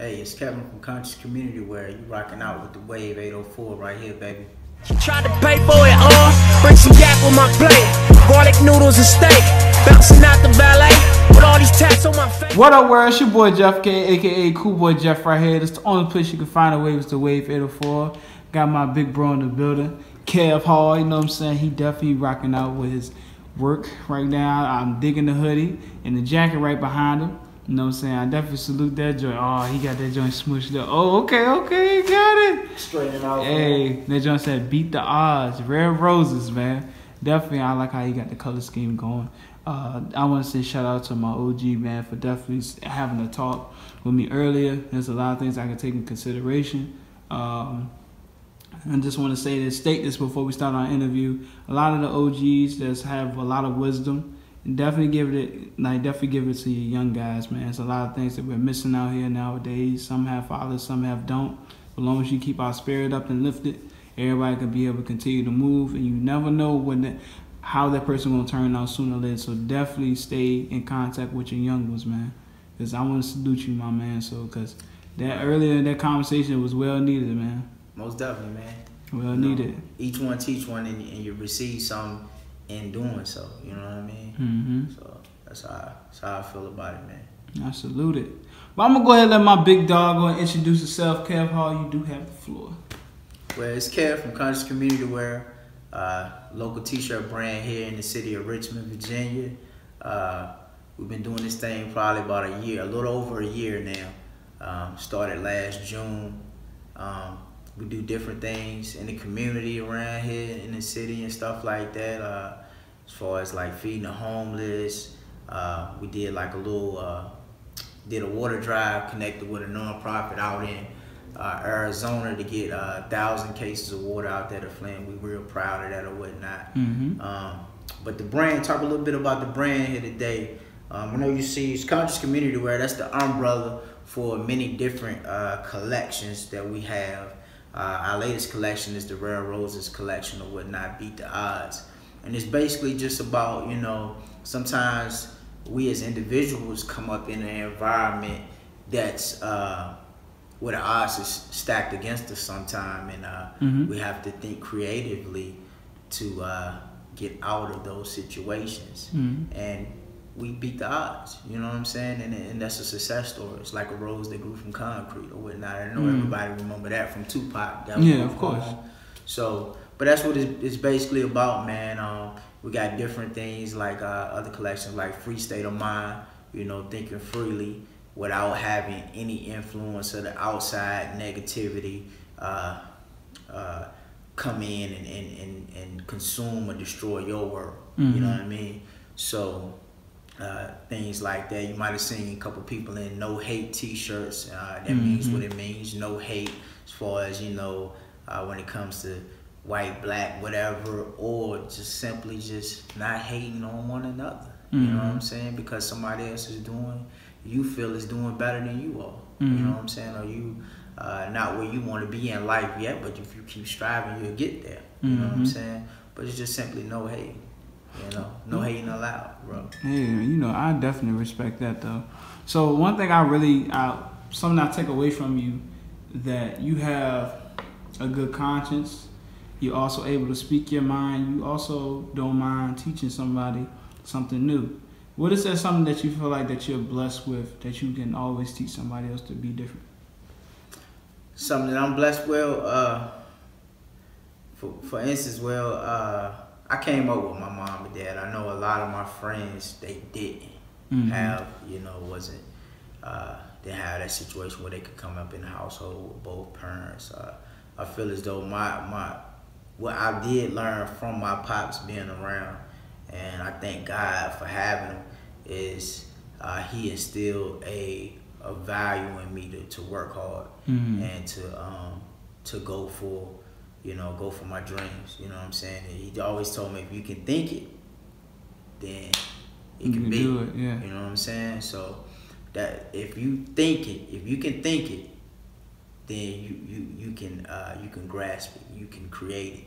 Hey, it's Kevin from Conscious Community where you rocking out with the Wave 804 right here, baby. Tried to pay for it all, bring some yak on my plate, garlic noodles and steak, bouncing out the ballet with all these tats on my face. What up, world? It's your boy Jeff K, aka Cool Boy Jeff right here. This is the only place you can find a wave is the Wave 804. Got my big bro in the building, Kev Hall. You know what I'm saying? He definitely rocking out with his work right now. I'm digging the hoodie and the jacket right behind him. You know what I'm saying? I definitely salute that joint. Oh, he got that joint smushed up. Oh, okay, got it. Straighten out. Hey, that joint said beat the odds. Rare roses, man. Definitely, I like how he got the color scheme going. I want to say shout out to my OG, man, for definitely having a talk with me earlier. There's a lot of things I can take in consideration. I just want to state this before we start our interview. A lot of the OGs that have a lot of wisdom. And definitely give it to your young guys, man. It's a lot of things that we're missing out here nowadays. Some have fathers, some have don't. As long as you keep our spirit up and lifted, everybody can be able to continue to move. And you never know how that person will turn out sooner or later. So definitely stay in contact with your young ones, man. Because I want to salute you, my man. So because that conversation was well needed, man. Most definitely, man. Well needed. Each one teach one, and you receive something in doing so, you know what I mean? Mm-hmm. So that's how I feel about it, man. I salute it. But I'm going to go ahead and let my big dog go and introduce himself. Kev Hall, you do have the floor. Well, it's Kev from Conscious Community Wear, local t-shirt brand here in the city of Richmond, Virginia. We've been doing this thing probably about a year, a little over a year now. Started last June. We do different things in the community around here in the city and stuff like that. As far as like feeding the homeless, we did like a little, did a water drive connected with a nonprofit out in Arizona to get 1,000 cases of water out there to Flint. We're real proud of that or whatnot. Mm-hmm. But the brand, talk a little bit about the brand here today. I know you see it's Conscious Community Wear. That's the umbrella for many different collections that we have. Our latest collection is the Rare Roses collection or whatnot, Beat the Odds. And it's basically just about, you know, sometimes we as individuals come up in an environment that's where the odds is stacked against us sometime, and we have to think creatively to get out of those situations. And we beat the odds, you know what I'm saying? And that's a success story. It's like a rose that grew from concrete or whatnot. I know everybody remember that from Tupac. Yeah, of course. So, but that's what it's basically about, man. We got different things like other collections like Free State of Mind, you know, thinking freely without having any influence of the outside negativity come in and consume or destroy your world. You know what I mean? So things like that. You might have seen a couple people in no hate t-shirts. That means what it means, no hate, as far as, you know, when it comes to white, black, whatever, or just simply just not hating on one another. You know what I'm saying? Because somebody else is you feel is doing better than you are. You know what I'm saying? Or you not where you want to be in life yet, but if you keep striving, you'll get there. You know what I'm saying? But it's just simply no hate. You know, no hating allowed, bro. Yeah, you know, I definitely respect that, though. So one thing something I take away from you, that you have a good conscience. You're also able to speak your mind. You also don't mind teaching somebody something new. What is that something that you feel like that you're blessed with, that you can always teach somebody else to be different? Something that I'm blessed with, for instance, I came up with my mom and dad. I know a lot of my friends, they didn't have, you know, didn't have that situation where they could come up in the household with both parents. I feel as though what I did learn from my pops being around, and I thank God for having him, is he instilled a value in me to work hard and to go for, you know, go for my dreams. You know what I'm saying? And he always told me, if you can think it, then it can be. Do it, yeah. You know what I'm saying? So that if you can think it, then you can grasp it, you can create it.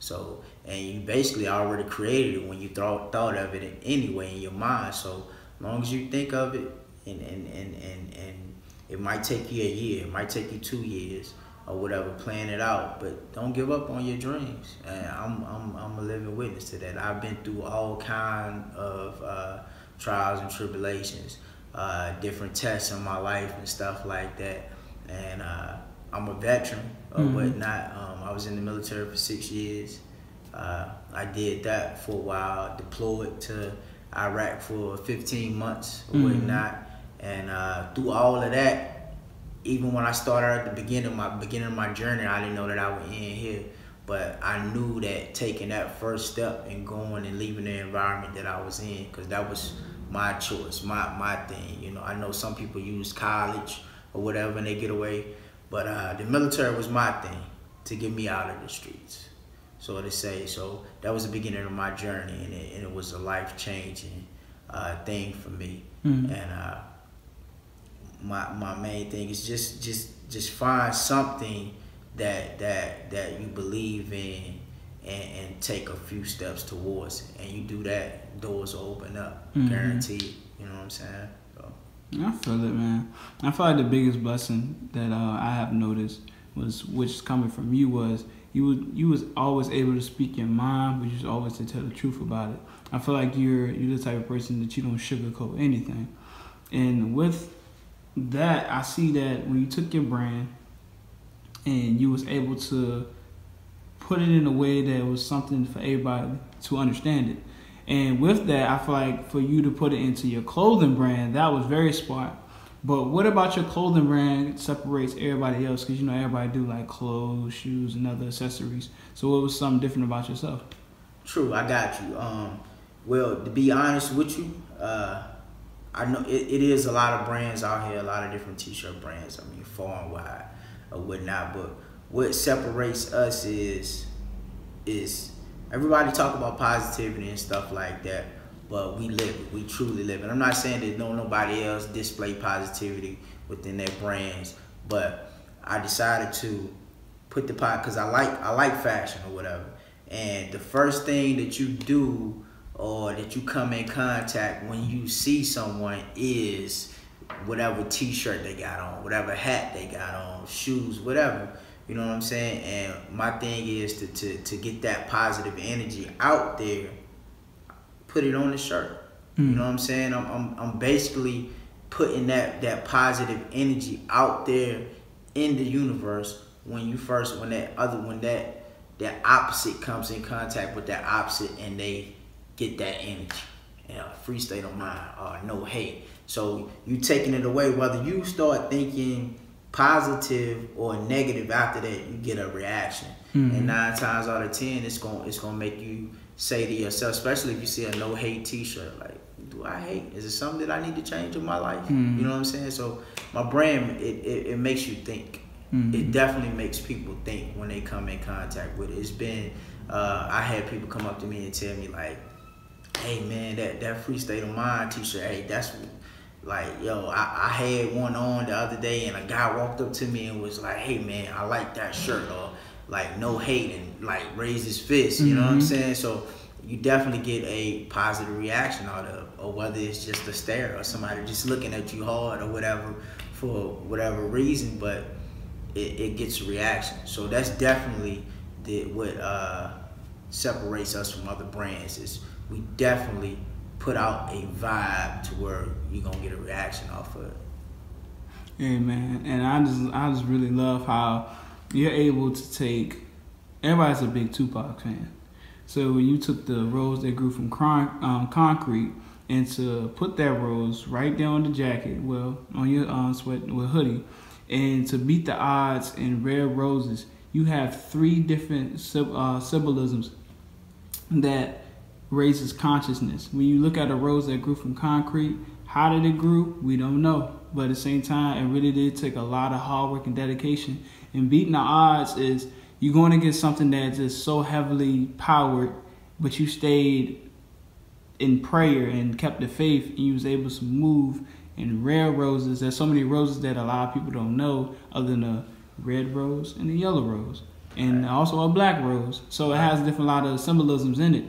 So, and you basically already created it when you thought of it anyway in your mind. So, as long as you think of it and It might take you a year, it might take you 2 years or whatever. Plan it out, but don't give up on your dreams. And I'm a living witness to that. I've been through all kind of trials and tribulations, different tests in my life and stuff like that. And I'm a veteran or whatnot. I was in the military for 6 years. I did that for a while, deployed to Iraq for 15 months or whatnot. And through all of that, even when I started at the beginning of my journey, I didn't know that I would end here. But I knew that taking that first step and going and leaving the environment that I was in, because that was my choice, my thing. You know, I know some people use college or whatever and they get away, but the military was my thing to get me out of the streets, so to say. So that was the beginning of my journey, and it was a life-changing thing for me. And my main thing is just find something that you believe in and take a few steps towards it. And you do that, doors will open up, guaranteed. You know what I'm saying? So. I feel it, man. I feel like the biggest blessing that I have noticed which is coming from you, was you was always able to speak your mind, but you was always to tell the truth about it. I feel like you're the type of person that you don't sugarcoat anything. And with that, I see that when you took your brand and you was able to put it in a way that was something for everybody to understand it. And with that, I feel like for you to put it into your clothing brand, that was very smart. But what about your clothing brand separates everybody else? Because, you know, everybody do like clothes, shoes, and other accessories. So what was something different about yourself? True, I got you. Well, to be honest with you, I know it is a lot of brands out here, a lot of different t-shirt brands. I mean, far and wide or whatnot. But what separates us is everybody talk about positivity and stuff like that, but we live it. We truly live it. I'm not saying that nobody else display positivity within their brands, but I decided to put the pot because I like fashion or whatever. And the first thing that you do or that you come in contact when you see someone is whatever t-shirt they got on, whatever hat they got on, shoes, whatever. You know what I'm saying? And my thing is to get that positive energy out there, put it on the shirt. You know what I'm saying? I'm basically putting that positive energy out there in the universe when that opposite comes in contact with that opposite and they get that energy. Free state of mind, no hate. So you taking it away, whether you start thinking positive or negative, after that you get a reaction. And 9 times out of 10 it's gonna make you say to yourself, especially if you see a no hate t-shirt, like, do I hate? Is it something that I need to change in my life? You know what I'm saying? So my brand, it makes you think. It definitely makes people think when they come in contact with it. It's been I had people come up to me and tell me like, hey man, that Free State of Mind t-shirt, hey, that's like, yo, I had one on the other day and a guy walked up to me and was like, hey man, I like that shirt, or like no hate, and like raised his fist. You know what I'm saying? So you definitely get a positive reaction out of, or whether it's just a stare or somebody just looking at you hard or whatever for whatever reason, but it gets a reaction. So that's definitely what separates us from other brands, is we definitely put out a vibe to where you're gonna get a reaction off of it. Yeah, man. And I just really love how you're able to take, everybody's a big Tupac fan. So when you took the rose that grew from concrete and to put that rose right there on the jacket, well, on your hoodie, and to beat the odds in red roses, you have 3 different symbolisms that raises consciousness. When you look at a rose that grew from concrete, how did it grow? We don't know. But at the same time, it really did take a lot of hard work and dedication. And beating the odds is you're going to get something that's just so heavily powered, but you stayed in prayer and kept the faith, and you was able to move in rare roses. There's so many roses that a lot of people don't know, other than a red rose and a yellow rose, and also a black rose. So it has a lot of symbolisms in it.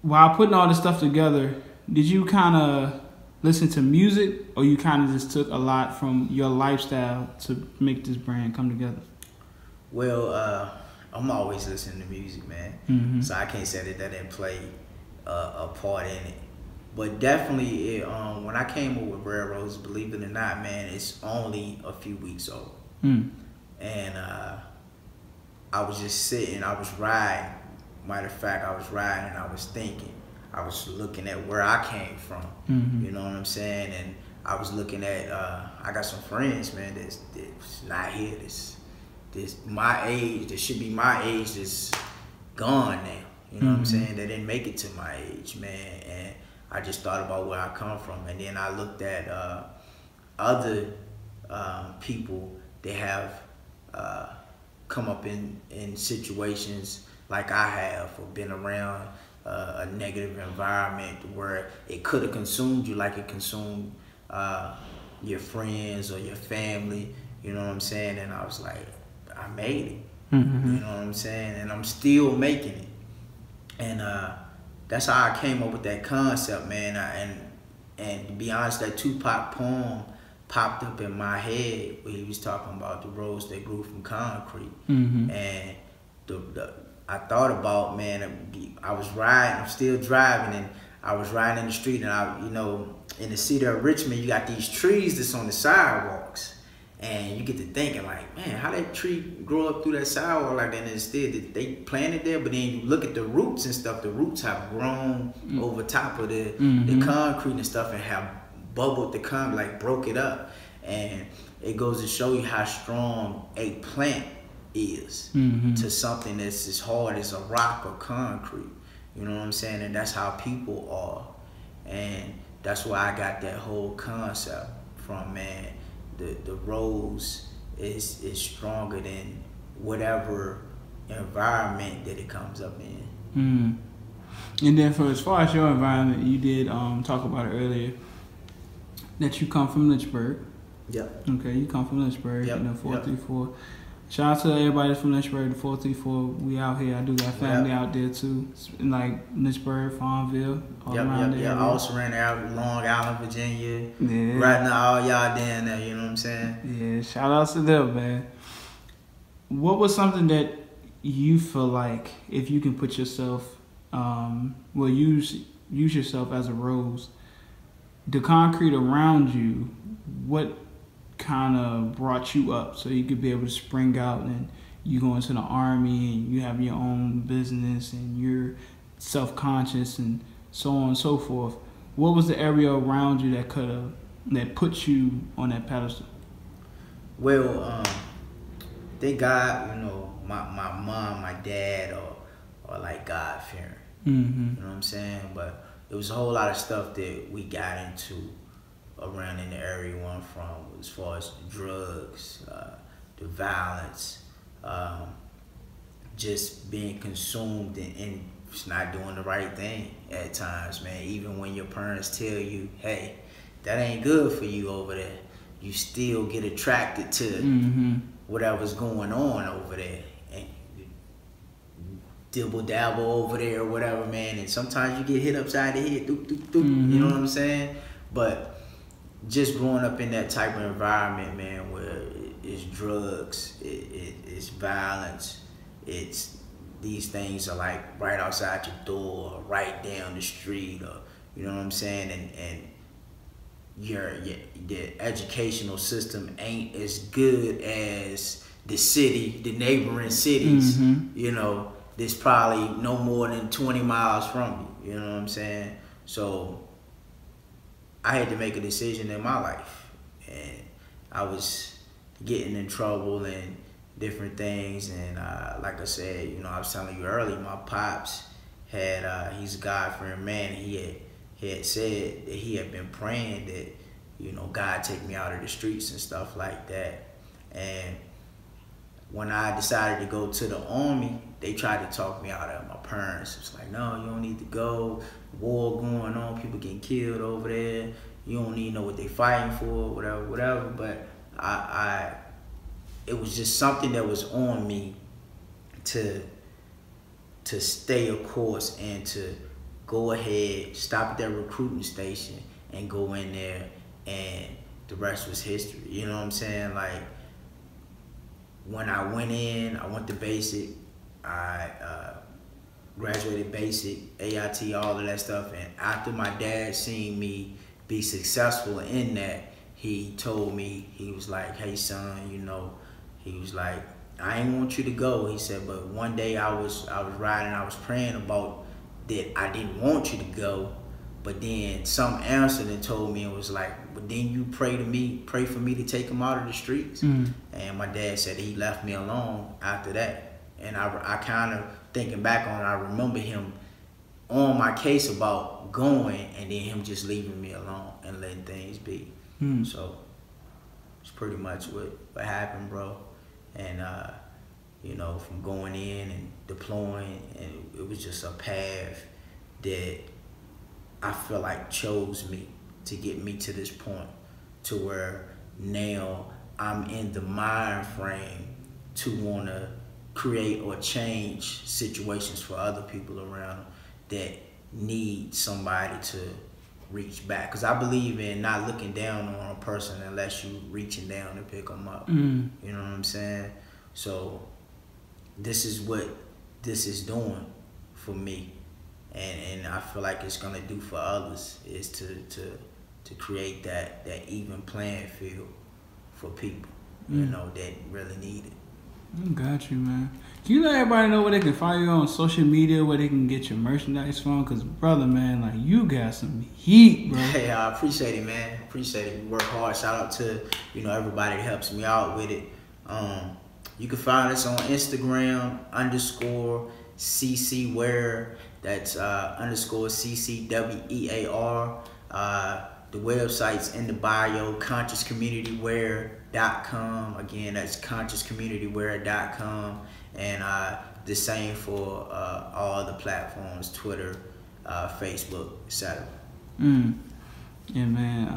While putting all this stuff together, did you kind of listen to music, or you kind of just took a lot from your lifestyle to make this brand come together? Well, I'm always listening to music, man. So I can't say that didn't play a part in it. But definitely, when I came up with Red Rose, believe it or not, man, it's only a few weeks old. And I was just sitting, I was riding. Matter of fact, I was riding and I was thinking. I was looking at where I came from. You know what I'm saying? And I was looking at, I got some friends, man, that's not here. This my age, that should be my age, that's gone now. You know what I'm saying? They didn't make it to my age, man. And I just thought about where I come from. And then I looked at other people that have come up in situations like I have, or been around a negative environment where it could have consumed you like it consumed your friends or your family. You know what I'm saying? And I was like, I made it. You know what I'm saying? And I'm still making it. And that's how I came up with that concept, man. And to be honest, that Tupac poem popped up in my head where he was talking about the roads that grew from concrete. And I thought about, man, I was riding, I'm still driving, and I was riding in the street, and in the city of Richmond, you got these trees that's on the sidewalks. And you get to thinking, like, man, how that tree grow up through that sidewalk like that? And instead, they planted there, but then you look at the roots and stuff. The roots have grown over top of the concrete and stuff, and have bubbled the concrete, like broke it up. And it goes to show you how strong a plant is to something that's as hard as a rock or concrete. You know what I'm saying? And that's how people are. And that's why I got that whole concept from, man. The rose is stronger than whatever environment that it comes up in. And then for as far as your environment, you did talk about it earlier, that you come from Lynchburg. Yep. Okay, you come from Lynchburg, yep. 434. Yep. Shout out to everybody that's from Lynchburg, the 434. We out here. I do got family out there too. Like Lynchburg, Farmville, all around there. Yeah, all surrounding Long Island, Virginia. Yeah. Right now, all y'all down there, you know what I'm saying? Yeah, shout out to them, man. What was something that you feel like, if you can put yourself, use yourself as a rose, the concrete around you, what kind of brought you up so you could be able to spring out, and you go into the army and you have your own business and you're self-conscious and so on and so forth? What was the area around you that put you on that pedestal? Well, thank God, my mom, my dad are like God-fearing. You know what I'm saying? But there was a whole lot of stuff that we got into around in the area where I'm from, as far as the drugs, the violence, just being consumed and just not doing the right thing at times, man. Even when your parents tell you, hey, that ain't good for you over there, you still get attracted to whatever's going on over there. And dibble dabble over there or whatever, man. And sometimes you get hit upside the head, doop, doop, doop, you know what I'm saying? But just growing up in that type of environment, man, where it's drugs, it's violence, it's these things are like right outside your door, or right down the street, or you know what I'm saying, and the educational system ain't as good as the neighboring cities, there's probably no more than 20 miles from you, you know what I'm saying? So I had to make a decision in my life, and I was getting in trouble and different things. And like I said, I was telling you earlier, my pops he's a God-fearing man. He had said that he had been praying that, God take me out of the streets and stuff like that. And when I decided to go to the army, they tried to talk me out of it. My parents was like, no, you don't need to go. War going on, people getting killed over there. You don't even know what they fighting for, whatever. But it was just something that was on me to stay a course and to go ahead, stop at that recruiting station and go in there, and the rest was history. You know what I'm saying? Like, when I went in, I went to basic, I graduated basic, AIT, all of that stuff, and after my dad seen me be successful in that, he told me, he was like, hey son, you know, he was like, I ain't want you to go. He said, but one day I was riding, I was praying about that I didn't want you to go, but then some answered and told me, it was like, but then you pray for me to take him out of the streets. And my dad said he left me alone after that. And I kind of, thinking back on it, I remember him on my case about going, and then him just leaving me alone and letting things be. So it's pretty much what happened, bro. And you know, from going in and deploying, and it was just a path that I feel like chose me to get me to this point, to where now I'm in the mind frame to want to create or change situations for other people around that need somebody to reach back. Because I believe in not looking down on a person unless you reaching down to pick them up. You know what I'm saying? So this is what this is doing for me, and I feel like it's gonna do for others, is to create that even playing field for people, you know, that really need it. Got you, man. Can you let everybody know where they can find you on social media, where they can get your merchandise from? Because, brother, man, like, you got some heat, bro. Hey, I appreciate it, man. Appreciate it. We work hard. Shout out to, you know, everybody that helps me out with it. You can find us on Instagram, _CCWear. That's _CCWEAR. The website's in the bio, consciouscommunitywear.com. Again, that's consciouscommunitywear.com. And the same for all the platforms, Twitter, Facebook, etc. Yeah, man.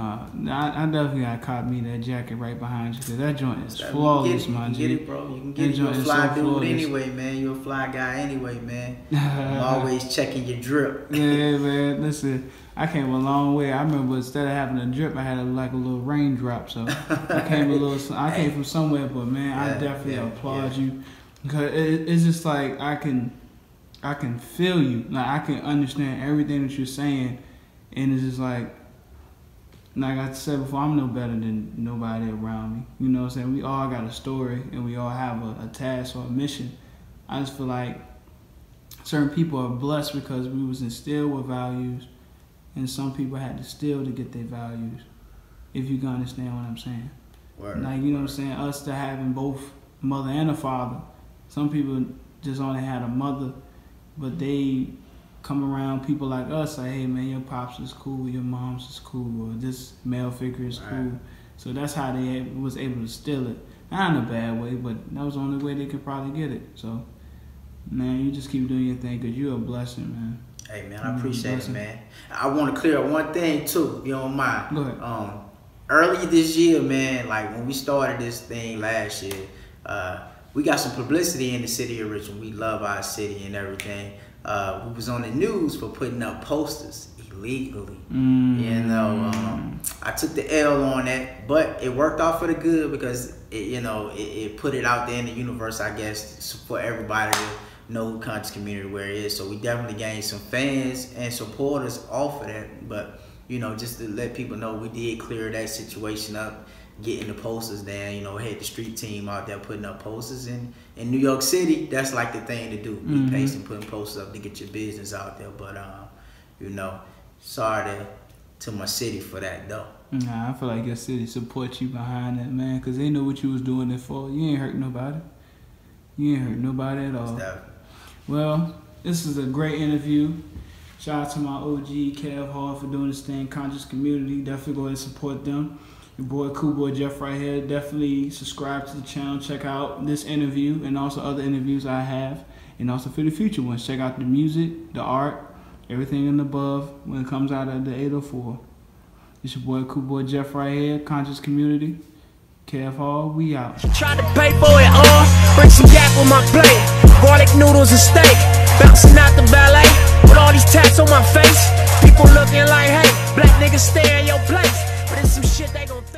I definitely got caught me that jacket right behind you, because that joint is flawless, man. You can get it, bro. You can get it. You're a fly dude anyway, man. You're a fly guy anyway, man. I'm always checking your drip. Yeah, man. Listen, I came a long way. I remember instead of having a drip, I had like a little raindrop. So I came from somewhere, but man, I definitely applaud you, because it's just like I can feel you. Like, I can understand everything that you're saying, and it's just like I said before, I'm no better than nobody around me. You know what I'm saying? We all got a story, and we all have a task or a mission. I just feel like certain people are blessed because we was instilled with values, and some people had to steal to get their values, if you can understand what I'm saying. Word. Like, you know what I'm saying? Us to having both a mother and a father. Some people just only had a mother, but they come around people like us, like, hey man, your pops is cool, your mom's is cool, or this male figure is cool. So that's how they was able to steal it. Not in a bad way, but that was the only way they could probably get it. So, man, you just keep doing your thing, because you're a blessing, man. Hey man, I appreciate it, man. I want to clear up one thing too, if you don't mind. Go ahead. Earlier this year, man, like when we started this thing last year, we got some publicity in the city of Richmond. We love our city and everything. We was on the news for putting up posters illegally. You know, I took the L on that, but it worked out for the good, because it put it out there in the universe, I guess, for everybody to know who Conscious Community Wear is. So we definitely gained some fans and supporters off of that. But you know, just to let people know, we did clear that situation up, getting the posters down. You know, had the street team out there putting up posters in New York City. That's like the thing to do. Be patient, putting posters up to get your business out there. But you know, sorry to my city for that though. Nah, I feel like your city supports you behind that, man, because they know what you was doing it for. You ain't hurt nobody. You ain't hurt nobody at all. Well, this is a great interview. Shout out to my OG, Kev Hall, for doing this thing. Conscious Community, definitely go ahead and support them. Your boy, Cool Boy Jeff right here. Definitely subscribe to the channel. Check out this interview and also other interviews I have. And also for the future ones. Check out the music, the art, everything and above when it comes out of the 804. It's your boy, Cool Boy Jeff right here. Conscious Community. Kev Hall, we out. Tried to pay for it all. Bring some yak on my plate. Garlic noodles and steak. Bouncing out the ballet with all these tats on my face. People looking like, hey, black niggas stay in your place. But it's some shit they gon' think.